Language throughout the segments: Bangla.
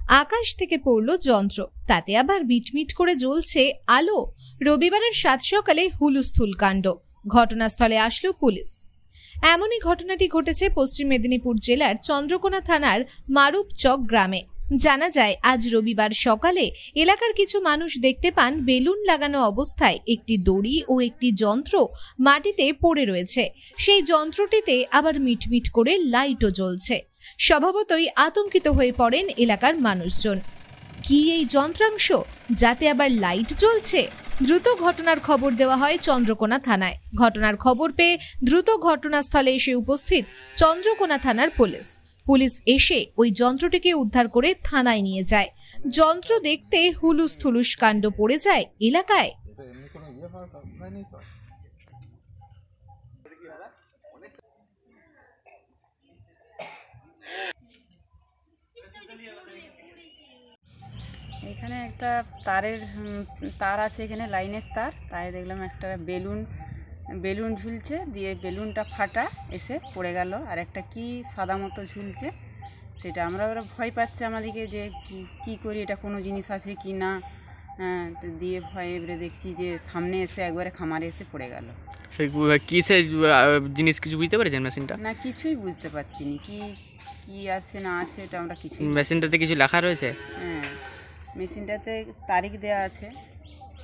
আকাশ থেকে পড়ল যন্ত্র, তাতে আবার মিটমিট করে জ্বলছে আলো। রবিবারের সাত সকালে হুলুস্থুল কাণ্ড। ঘটনাস্থলে আসলো পুলিশ। এমনই ঘটনাটি ঘটেছে পশ্চিম মেদিনীপুর জেলার চন্দ্রকোনা থানার মারুপচক গ্রামে। জানা যায়, আজ রবিবার সকালে এলাকার কিছু মানুষ দেখতে পান বেলুন লাগানো অবস্থায় একটি দড়ি ও একটি যন্ত্র মাটিতে পড়ে রয়েছে। সেই যন্ত্রটিতে আবার মিটমিট করে লাইটও জ্বলছে। স্বভাবতই আতঙ্কিত হয়ে পড়েন এলাকার মানুষজন। কি এই যন্ত্রাংশ, যাতে আবার লাইট জ্বলছে? দ্রুত ঘটনার খবর দেওয়া হয় চন্দ্রকোনা থানায়। ঘটনার খবর পেয়ে দ্রুত ঘটনাস্থলে এসে উপস্থিত চন্দ্রকোনা থানার পুলিশ এসে ওই যন্ত্রটিকে উদ্ধার করে থানায় নিয়ে যায়। যন্ত্র দেখতে হুলুস থুলুস কাণ্ড পড়ে যায় এলাকায়। এখানে একটা তার আছে, এখানে লাইনের তার, তাই দেখলাম একটা বেলুন ঝুলছে, দিয়ে বেলুনটা ফাটা এসে পড়ে গেল। আর একটা কি সাদা মতো ঝুলছে, সেটা ওরা ভয় পাচ্ছে আমাদেরকে যে কি করি, এটা কোনো জিনিস আছে কি না। দিয়ে ভয় এবারে দেখছি যে সামনে এসে একবারে খামারে এসে পড়ে গেল। কিসের জিনিস কিছু বুঝতে পেরেছেন? মেশিনটা না, কিছুই বুঝতে পারছি না কি আছে না আছে, এটা আমরা কিছু। মেশিনটাতে কিছু লেখা রয়েছে? হ্যাঁ, মেশিনটাতে তারিখ দেওয়া আছে।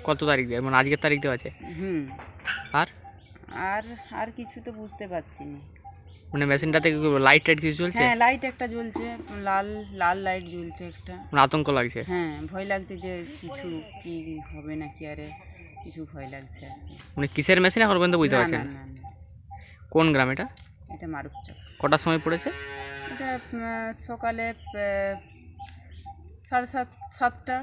কত তারিখ দেওয়া, মানে আজকের তারিখ দেওয়া আছে? আর আর কিছু তো বুঝতে পারছি না। মানে মেশিনটাতে লাইট টাইট কিছু জ্বলছে? হ্যাঁ, লাইট একটা জ্বলছে, লাল লাইট জ্বলছে একটা। মানে আতঙ্ক লাগছে? হ্যাঁ, ভয় লাগছে যে কিছু কি হবে নাকি, আরে কিছু ভয় লাগছে। মানে কিসের মেশিন এখন পর্যন্ত বুঝতে পারছেন? না। কোন গ্রাম এটা? এটা মারুপচক। কটার সময় পড়েছে এটা সকালে 7:30, 7টা।